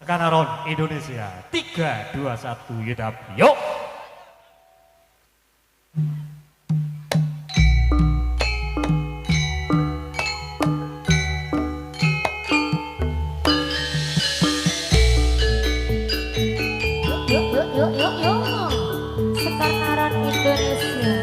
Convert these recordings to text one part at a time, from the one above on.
Sekanaron Indonesia 3, 2, 1 Yudap yuk. Yuk Sekanaron Indonesia.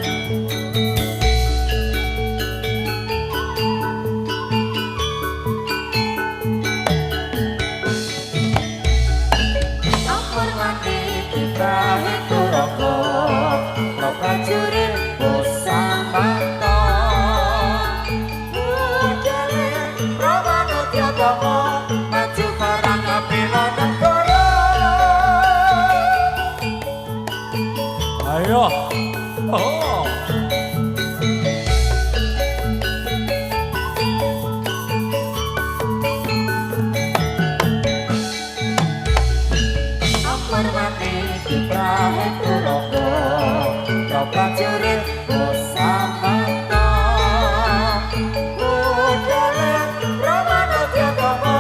Ayo, oh. Hormati kiprah Turoko, prajurit Pusamata. Budaya Pramanudya Tama,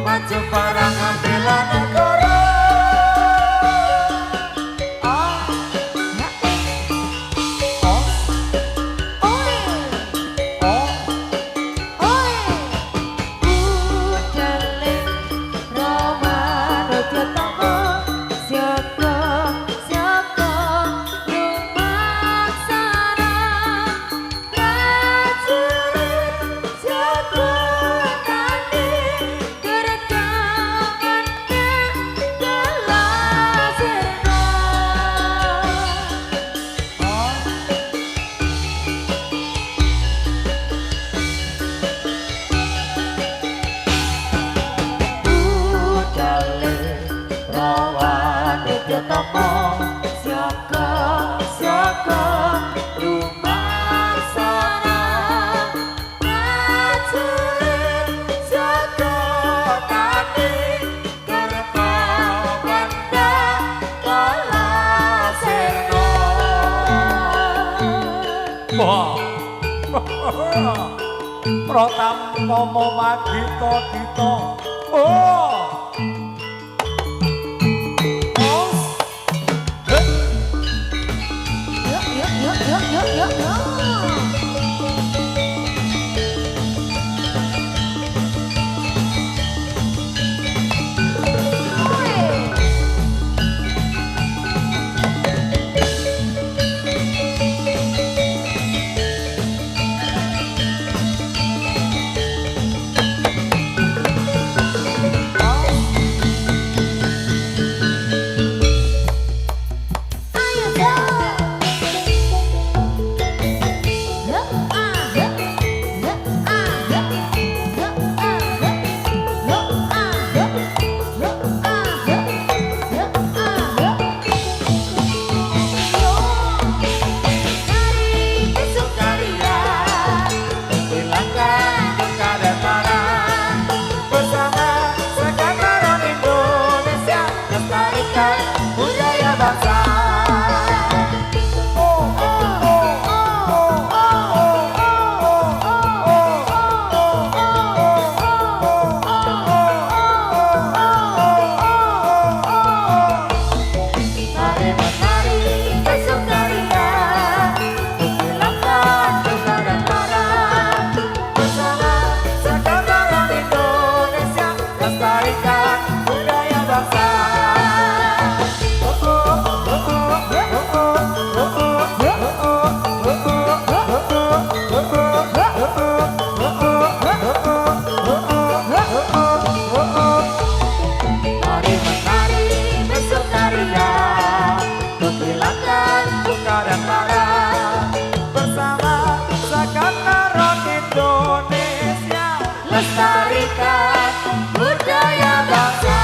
maju perang bela negara. Pratama Madita Dita. Oh. Lestarikan budaya bangsa.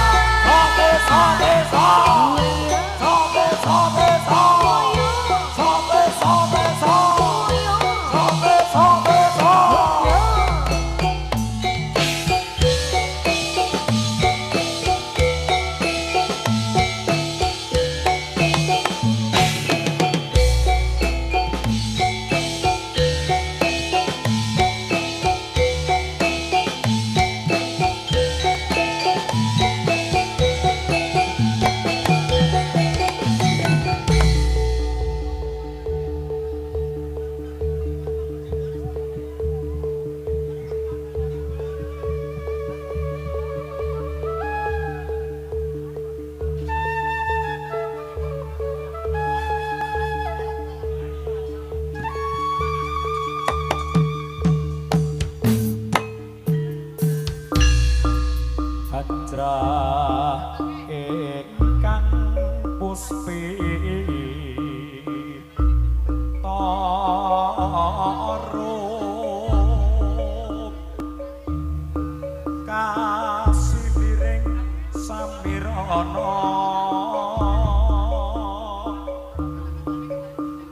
ngasih miring samirana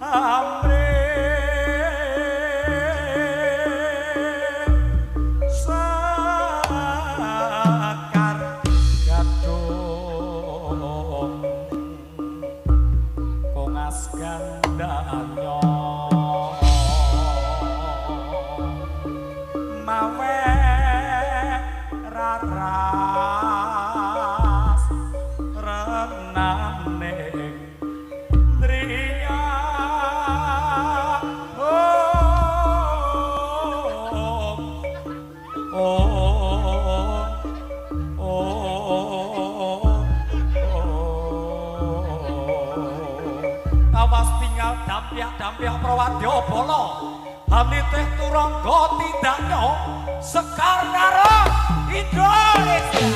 amre sakar gadung kongas gandanyo mawe raras renane ndriya awas tinggal dampiak prawadya bala haniteh turangga tindaknya Sekar Nara Indonesia.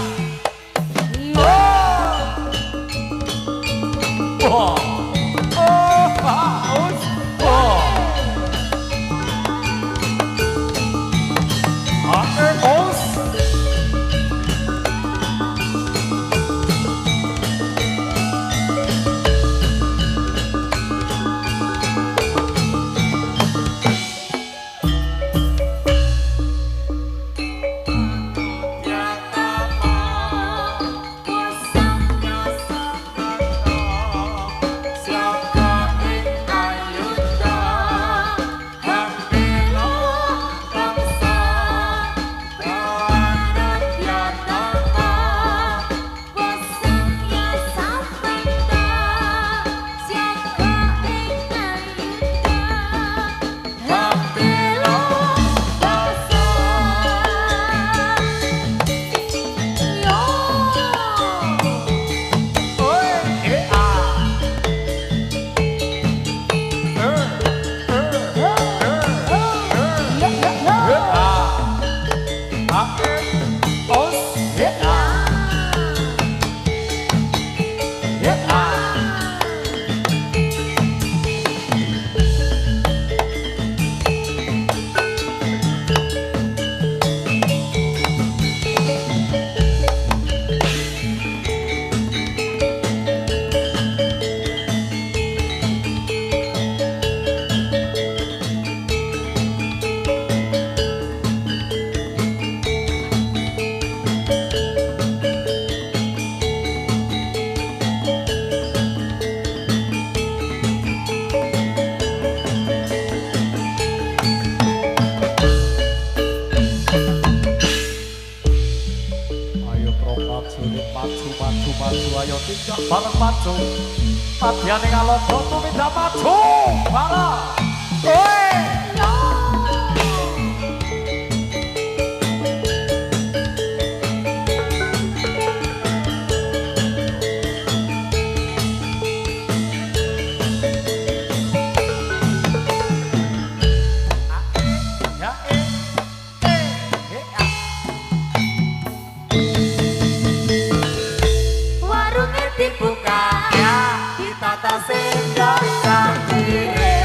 Maju ayo tinggal bareng maju Padiane kalodo tumindak maju Bareng dibuka ditata sendok cangkire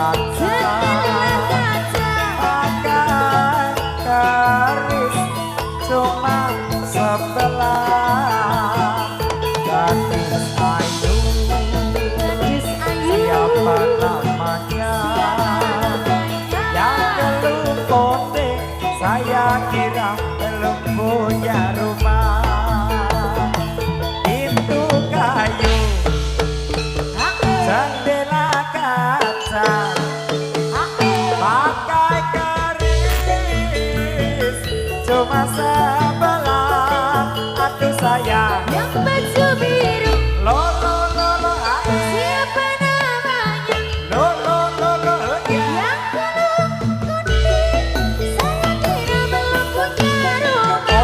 kaca pakai keris cuma sebelah gadis ayu siapa namanya yang belum pote saya kira belum punya rumah itu kayu jendela kaca pakai keris cuma sebelah aduh sayang yang baju biru lo lo lo lo siapa namanya lo lo lo lo yang belum kuning saya kira belum punya rumah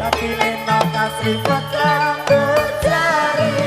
tapi leno kasih petramu cari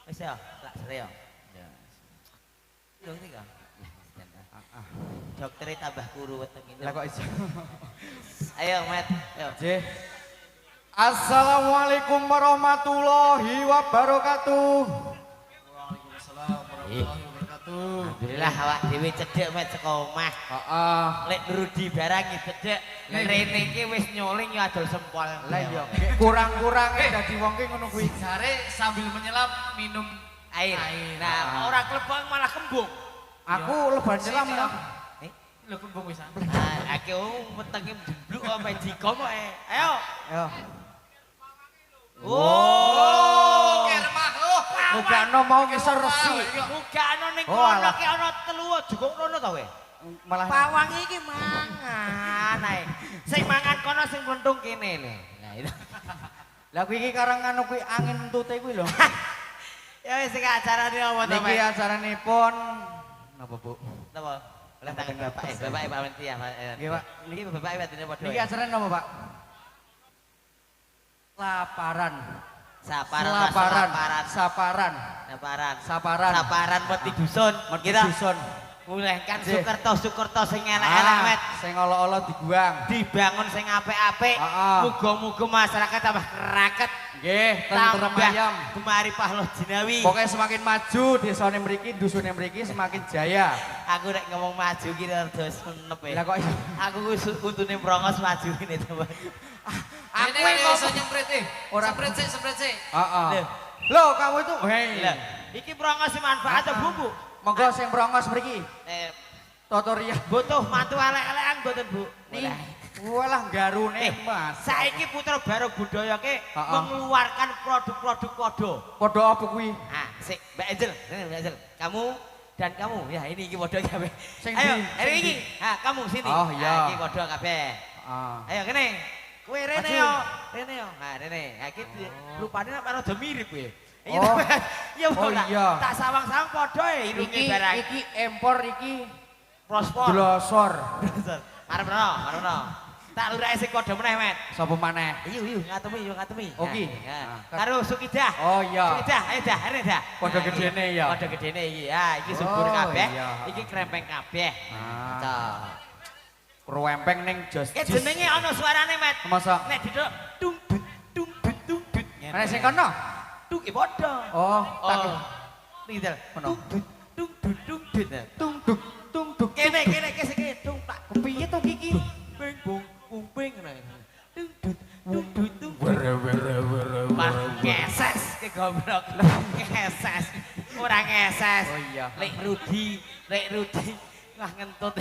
Wis ya, lak sere ya. Ya. Lho iki kok. Doktere tambah kuru weteng ini. Lah kok iso. Ayo, Met. Ayo. Nggih. Assalamualaikum warahmatullahi wabarakatuh. Waalaikumsalam warahmatullahi wabarakatuh. Alhamdulillah awak dhewe cedhek Met saka omah. Heeh. Lek Nurudi barang iki cedhek. Rene iki wis nyuling ya adol sempol. Lah iya, kurang-kurang dadi wong ki ngono kuwi. Jare sambil menyelam minum Air. Nah, ora klebang malah kembung. Aku lebar nyelam ya. lho kembung wisan. Nah, aku wetenge mbluk sampe jikom kok. Ayo. Yo. Oh, Kermah. Mugakno mau ngisor resi. Mugakno ning Oh, kono alah. ki ana telu jukuk rono to kowe. Malah Pawang iki mangan ae. Sing mangan kono sing mlentung kene lho. Nah, itu. lah kuwi iki karang anu kuwi angin entute kuwi lho. Ya wis iki acarane apa to, Niki acaranipun napa, Bu? Napa? Oleh tangan bapak, bapak Pak Menti ya. Nggih, Pak. Niki bapak wedine padha. Niki acarane napa, Pak? Laparan. Saparan, Saparan. saparan, Saparan. saparan peti dusun. Mergi Kita dusun. mulehkan Nggih. Sukerto sing elek-elek, Met. Sing olo-olo dibuang. Dibangun sing apik-apik. Heeh. Muga-muga masyarakat tambah keraket. Nggih, tentrem ayam. Gemari Pahlo Jinawi. Pokoknya semakin maju desane mriki, dusune mriki semakin jaya. Aku nek ngomong maju ki rada senep ya. Lah kok iso? Aku wis untune prongos maju ini to. Aku Aku ini iso nyemprit Ora- Semprit sih. Heeh. Loh. Loh, kamu itu hei. Lah, iki prongos sing manfaat atau bumbu? Monggo sing brongos mriki. Eh, Tutorial. butuh mantu elek-elekan mboten Bu? Nih, walah garune Mas. Saiki Putra Barok Budaya ki mengeluarkan produk-produk podo. Podo apa kuwi? Ah, sik Mbak Angel, Mbak Angel. Kamu dan kamu. Ya, ini iki podo kabeh. Sing Ayo, ndi? hari iki. Ah, kamu sini. Oh, iya. Iki podo kabeh. Ayo kene. Kowe rene yo, rene yo. Nah, rene. Ha iki lupane nek rada mirip kowe. Oh. Iya, Oh, iya. Tak sawang-sawang podo e irunge barang. Iki empor iki Prospor. glosor. Marep-marep. Tak lurake sing padha meneh, Met. Sapa maneh? Iya, ngatemi. Oke. Karo Sukidah. Oh iya. Sukidah, ayo dah, arek dah. Padha gedene ya. Padha gedene iki. Ya, iki subur Oh, kabeh. iya. Iki krempeng kabeh. Cok. Ruwempeng ning jos. Ki jenenge ana suarane, Met. Masa? Nek didok dung dut. Nek sing kono? Dung ki padha. Oh, tak Niki dal. Kono. Dung dut. tung duk. Kene kene dung tak. Kepiye to iki? Bing bung bing ngono. Dung dut. Wah, ngeses ke goblok. Ngeses. Ora ngeses. Oh iya. Lek Rudi. Wah ngentut.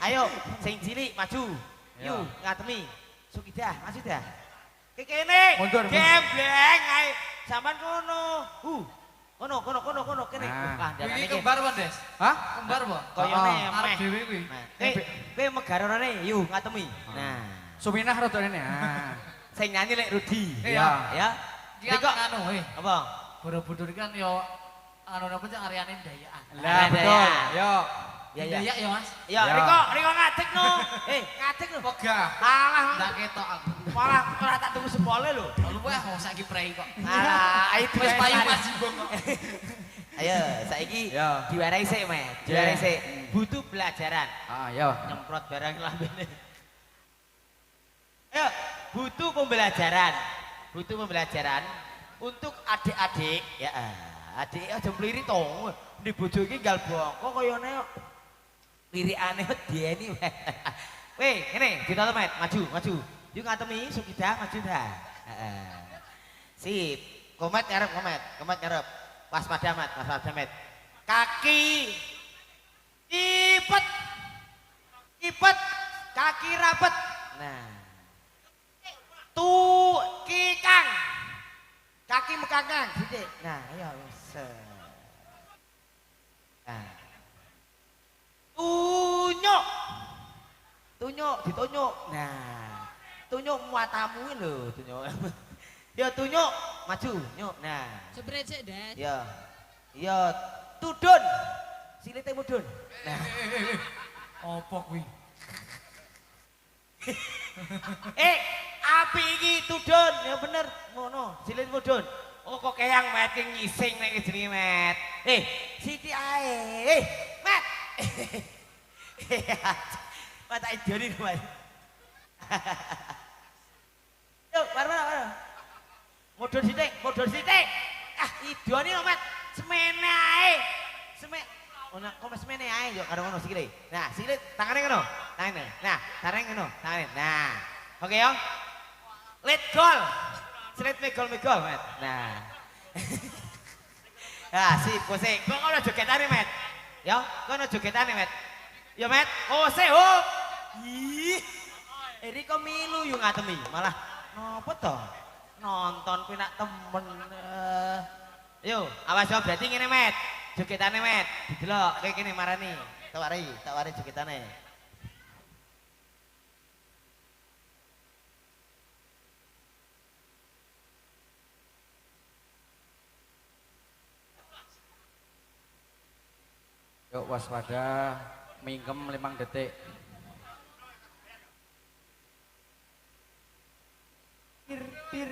Ayo sing cilik maju. Yuk, ngatemi. Sukidah, maju dah. Ke kene. Mundur. Gembleng ae. Sampean kono. Kono kene. Wah, Iki darane iki. kembar apa, Des? Hah? Kembar apa? Koyone Arep meh. dhewe kuwi. Kowe megarone yuk ngatemi. Nah, Suminah rada rene. Ah. sing nyanyi lek Rudi. Iya. Ya. Iki Kok kan anu, apa? Borobudur kan yo anu napa cak areane ndayakan. Lah betul. Yo. Ya. Ndayak ya, Mas. Ya, Ya. Riko ngadeg no. Ngadeg lho. Pegah. Alah, Ndak ketok aku. malah ora tak tunggu sepole lho. Luweh wong saiki prei kok. Alah, ayo Wis payu Mas Jimbong kok. Ayo, saiki Ya. diwarai sik, Mas. Diwarai sik. Butuh pelajaran. Ah, yo. Nyemprot barang lambene. Ayo, butuh pembelajaran. Butuh pembelajaran untuk adik-adik, ya. Adik aja mlirit to. Di bojo iki nggal bongko koyone kok. Lirikane dieni. Weh, ngene, ditoto, Met. Maju. Yuk ngatemi Sukidah maju dah. Heeh. Sip. Komet ngarep. Waspada, Met. Kaki ipet, kaki rapet. Nah. Kikang. Kaki mekakang, sithik. Nah, ayo wis. Nah. Ditunjuk. Nah. Tunjuk muatamu lho, tunjuk. Ya tunjuk, maju, nyuk. Nah. Jebret sik, Des. Ya tudun. Silite mudun. Nah. Apa kuwi? Api iki tudun, ya bener ngono, silit mudun. Oh kok keyang Met ki ngising nek jenenge Met. Siti ae. Met. Mata idoni Met. Yuk, bareng. Mudun sithik. Ah, idoni lho Met. Semene ae. Ono kok semene ae yo karo ngono sikile. Nah, silit tangane ngono. Tangane. Nah, tareng ngono. Tangane. Nah. Oke yo. Let goal. Silit megol, Met. Nah. Sip, kose. Kok ono jogetane, Met? Yo, kono jogetane, Met. Yo, Met. Kose, hop. Ih. Riko milu yo ngatemi. Malah nopo to? Nonton kuwi nak temen. Yo, awas yo berarti ngene, Met. Jogetane, Met. Didelok kayak gini marani. Tak wari jogetane. Yuk waspada, mingkem 5 detik. Tir,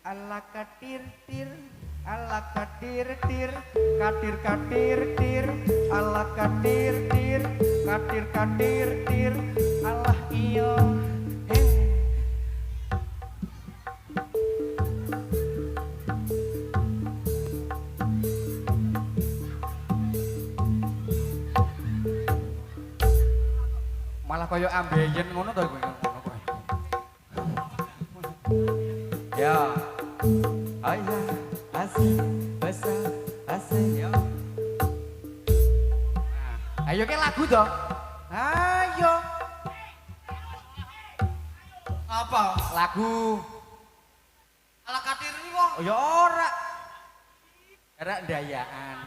ala katir, ala katir, katir, ala katir, katir, Allah iyo. Malah koyo ambeien ngono to kowe. Ya. Ayah, asih, ya. Ayo ke lagu to. Ayo Apa? Lagu. Ala kadir ini kok. Oh ya ora. Ora ndayaan.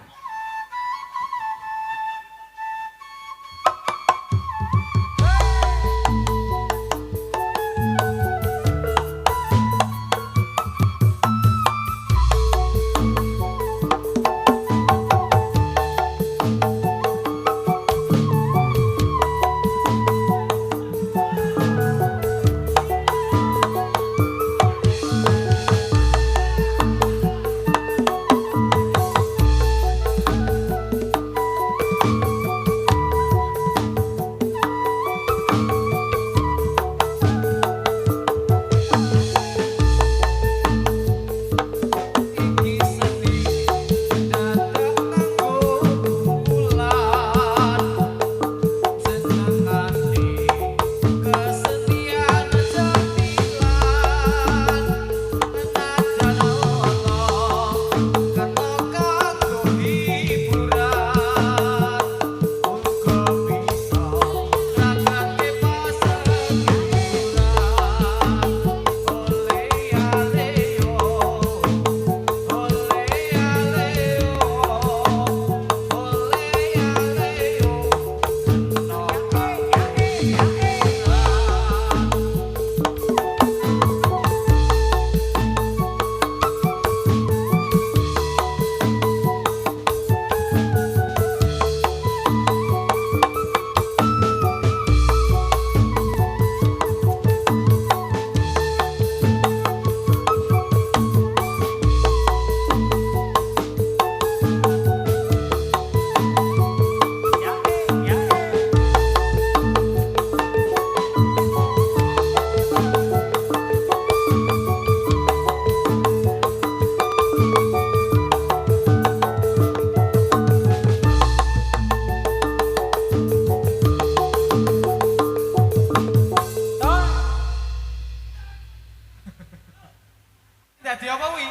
Dadi apa wi?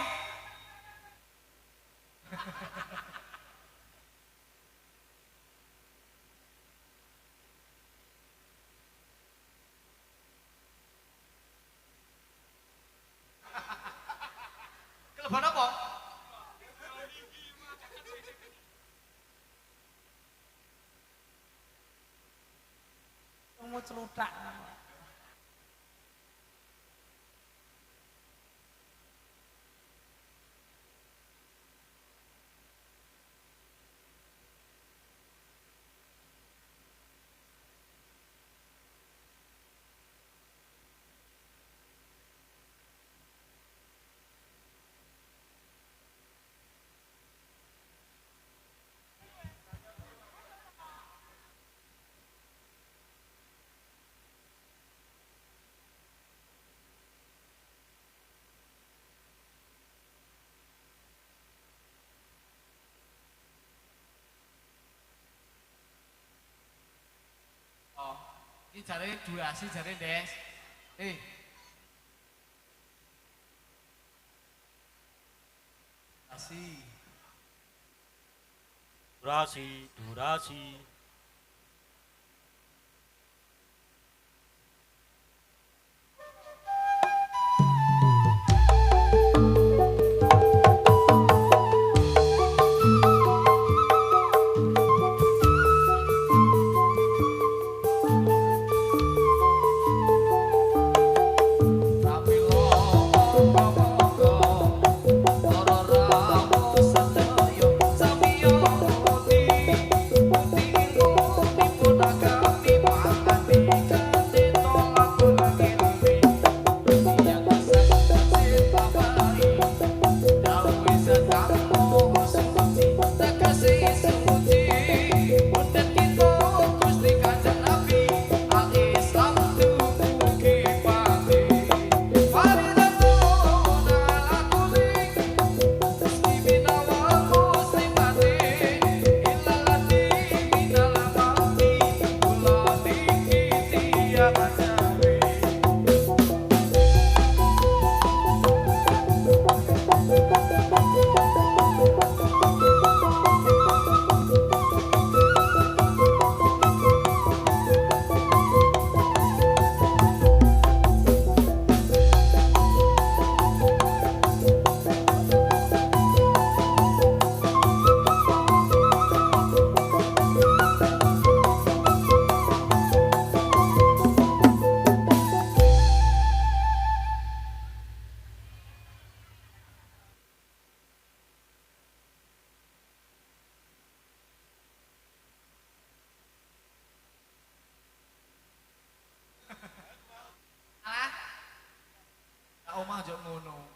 Keleban apa? Mau celutak. Oh, ini jare durasi jare Des. Durasi. Durasi. omah aja ngono.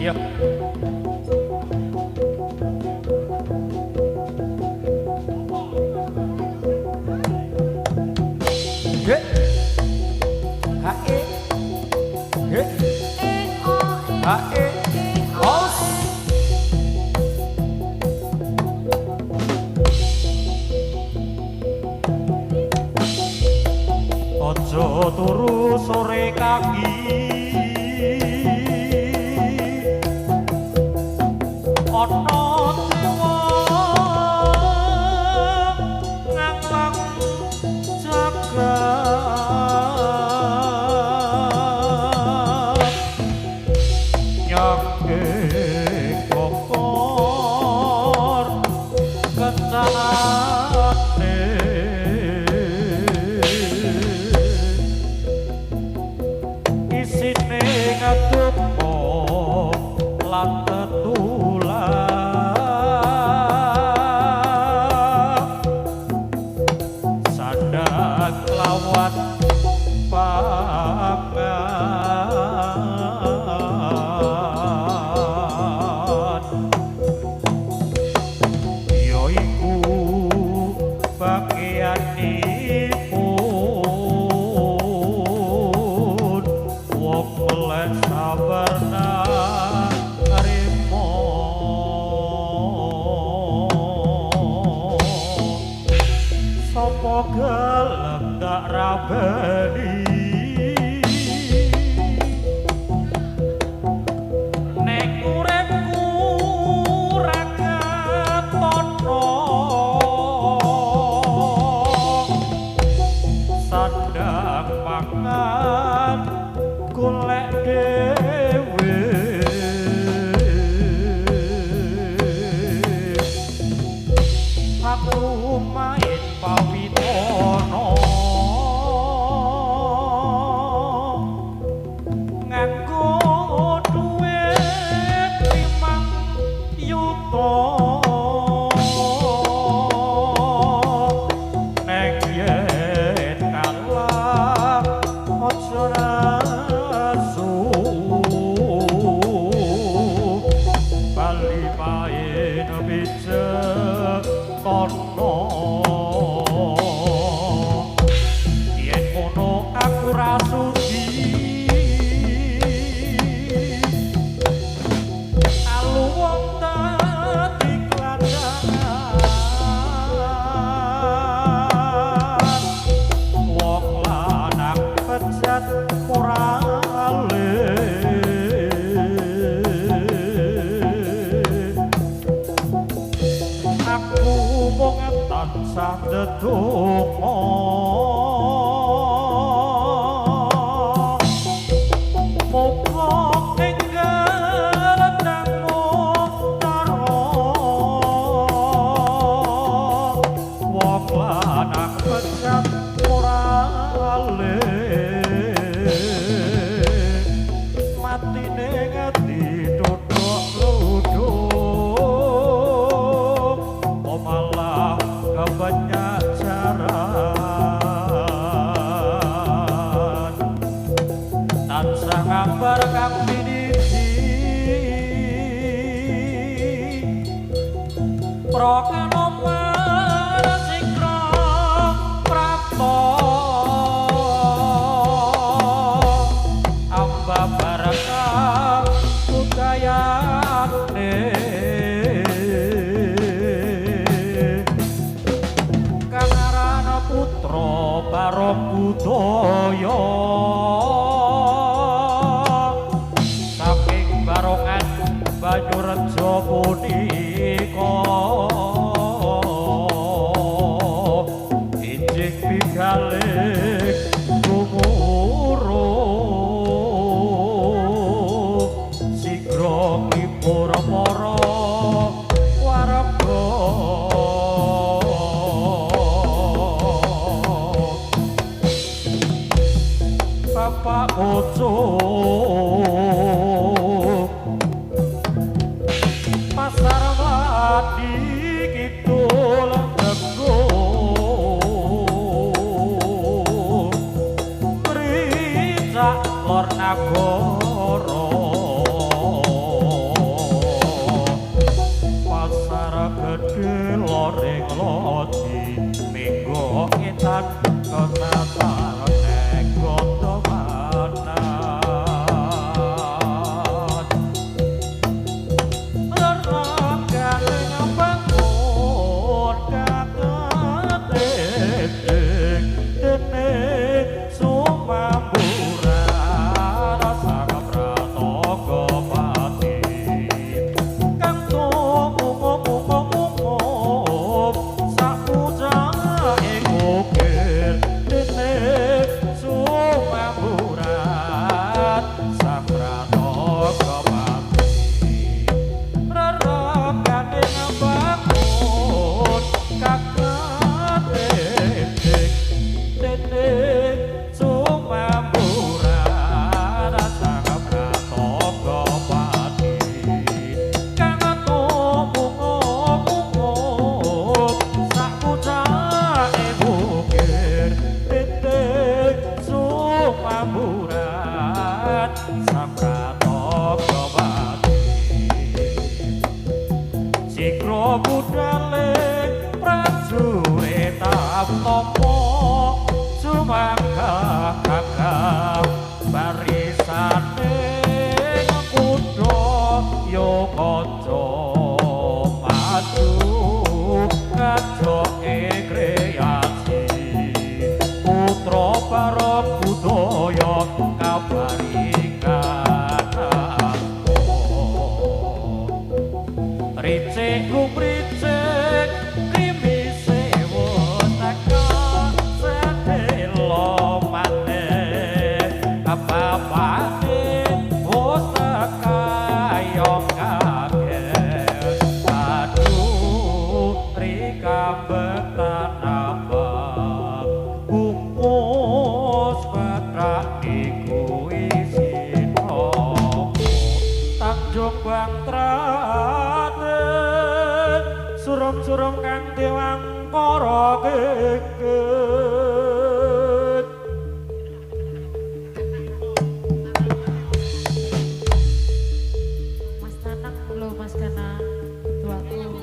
Iya. Hei. Hae. Hei. Hae. Os. Ojo turu sore kaki ana dewa nganglang jagat nyangge kokor kencane isine ngadupo lan tetulah sandang lawan pangan yoiku bagianipun wong meleh sabar narimo sapa gelem tak rabeni nek uripku ra ketono sandang pangan golek dhewe aku main pawitono nganggo duit 5 yuta nek yen kalah aja rasu bali main bisa kono yen kono aku rasuki alu wong dadi klandangan wong lanang bejat ora aku mung tansah ndedonga muga enggal dangu karo wong lanang bejat ora matine ngati dodok luduk malah kebanyak jaran tansah gambar kang pinisi prokano sikra prapto amba baraka budayane kangarana putra barong budaya saking barongan Banyurejo punika injing pigalih gumuruh sigra kipur para warga Bapak Ojo jombang traten surum-surum kang dewang kara geget Mas Nanang lo Mas Gana tuaku.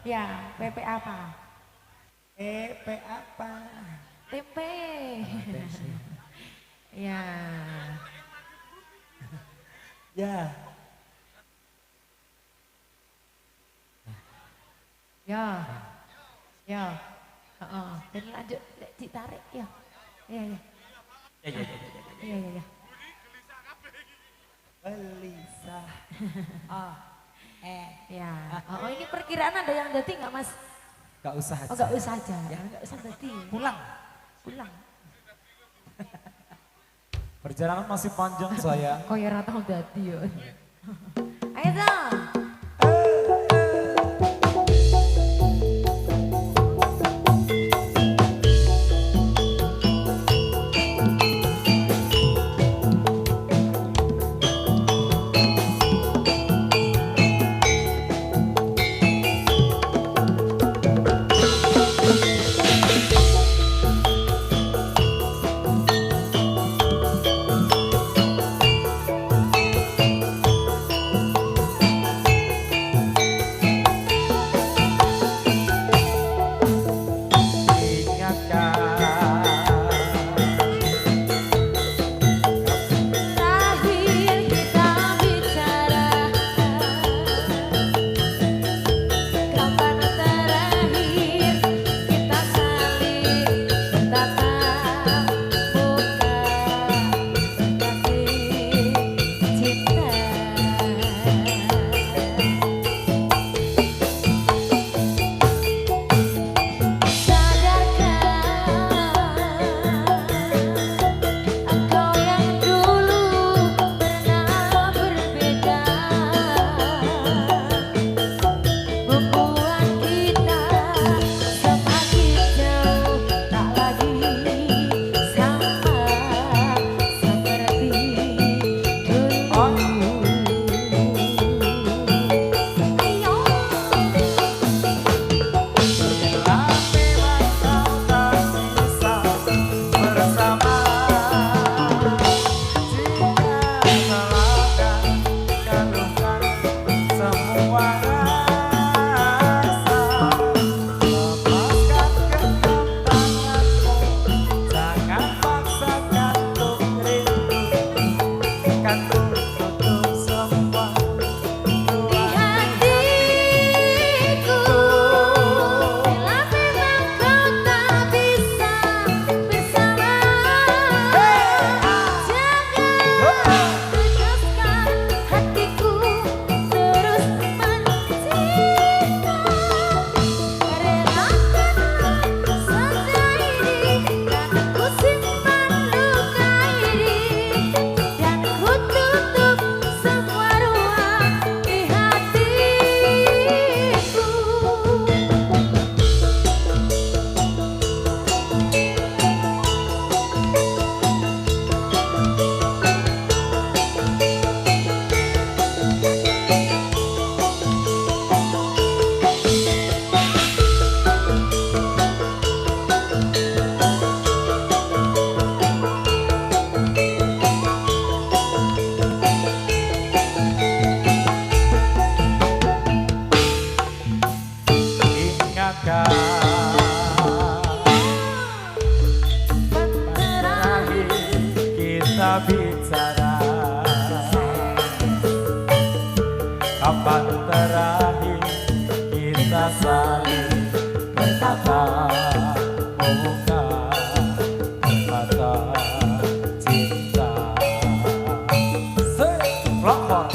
Ya, PP apa? PP apa? Tempe. Ya. Ya. Ya. Ya. Heeh. Dan lanjut ditarik ya. Iya, iya. Ya, ya, ya, ya, ya. Iya, iya, iya. Belisa. Ya. Oh, ini perkiraan ada yang dati nggak Mas? Gak usah aja. Oh, nggak usah aja. Ya, nggak usah dati. Pulang. Pulang. Perjalanan masih panjang sayang. Kok ya rata dadi yo. Ayo dong. Bicara kapan terakhir kita saling bertatap muka berkata cinta selopor.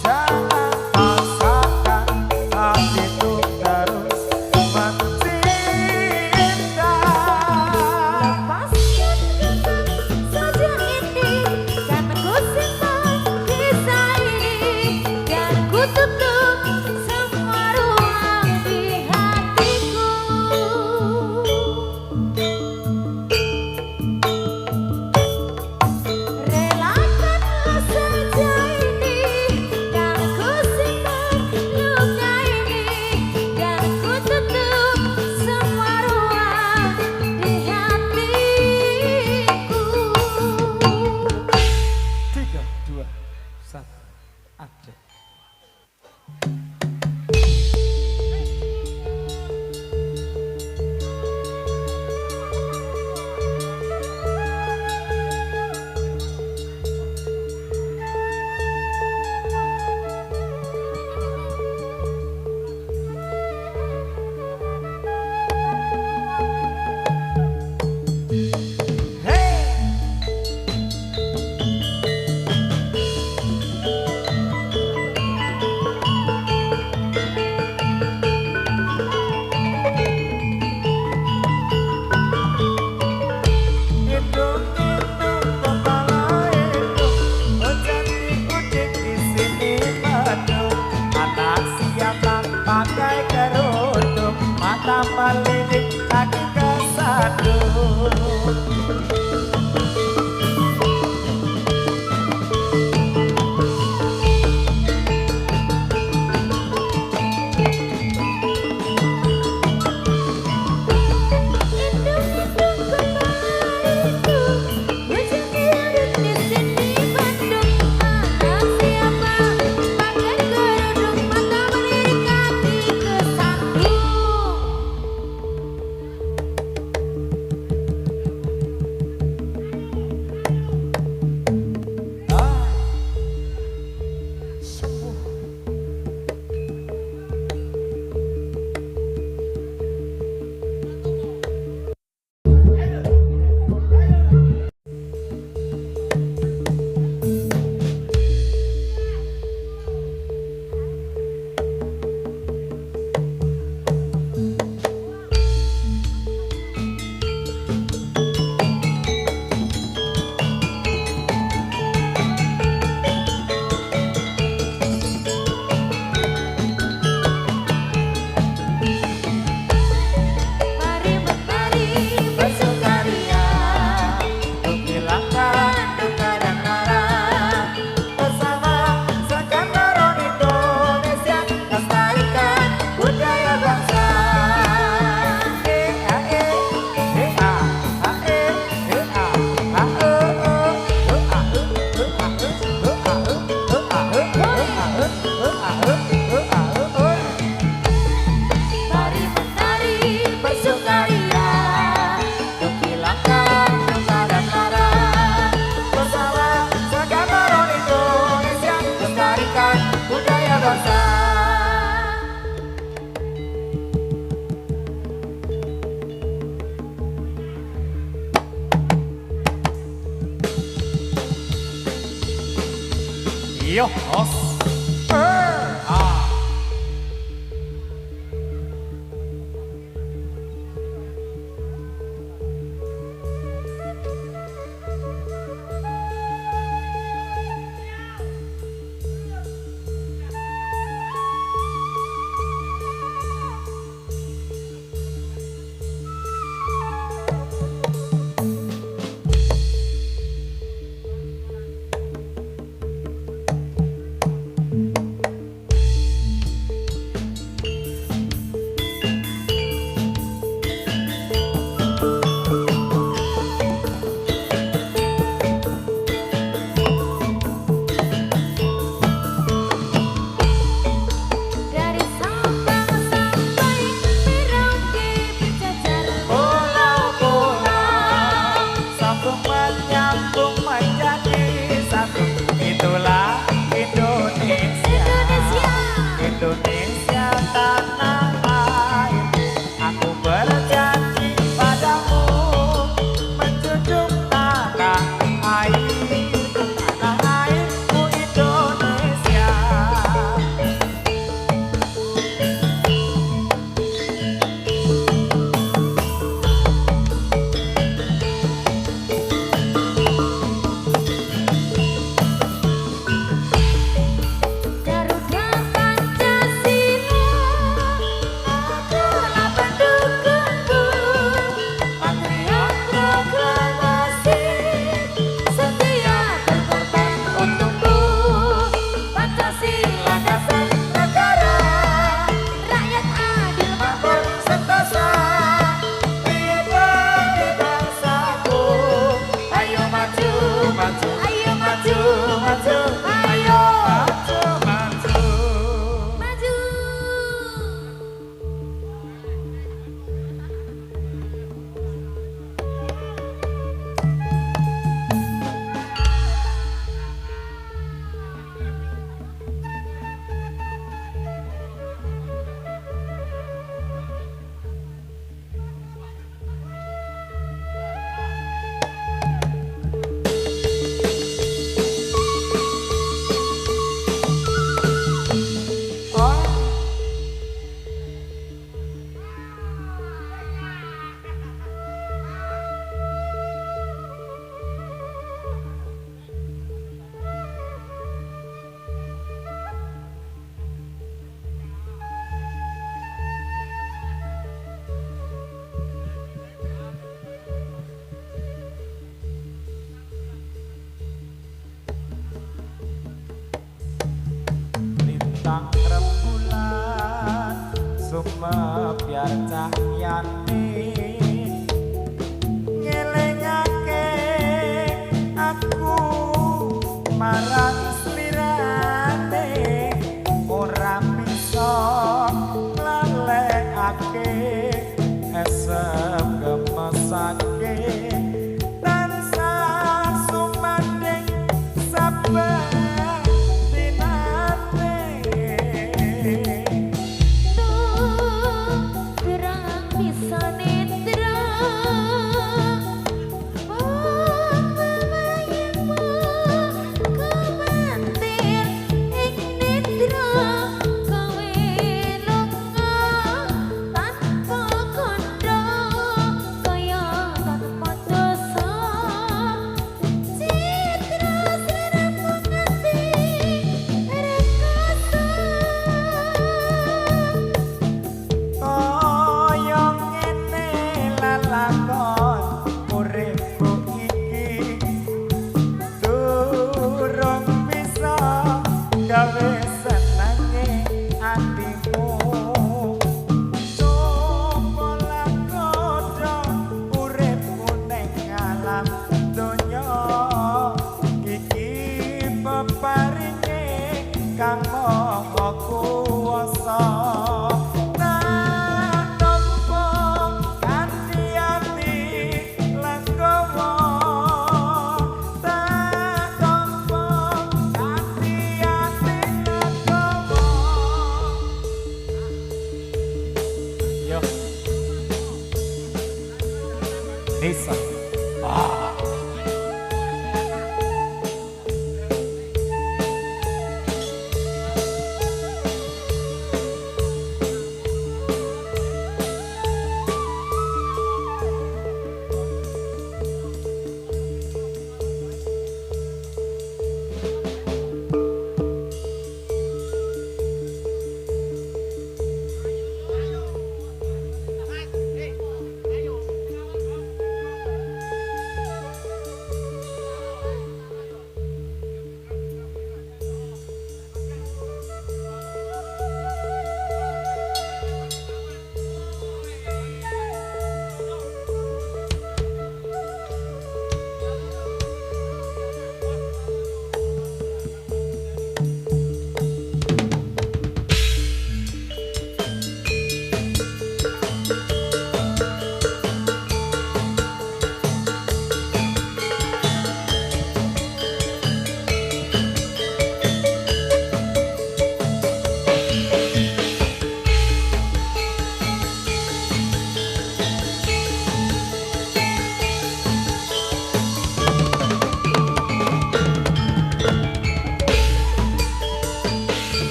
Jangan paksakan hatiku terus amal ini aku kesandung. Yo, os. biar cahyane ngelingake aku marang slirane ora bisa lalekake esem gemesake tansah sumanding saben dinane Terang bisa netra Bayangmu kemantir ing netra Kowe lunga tanpa kondo Kaya tanpa dosa Citra seleramu nganti rekoso kaya ngene lalakon uripku iki durung bisa gawe senenge atimu coba lakodo uripku ning alam donya iki peparinge kang maha kuwasa Nisa.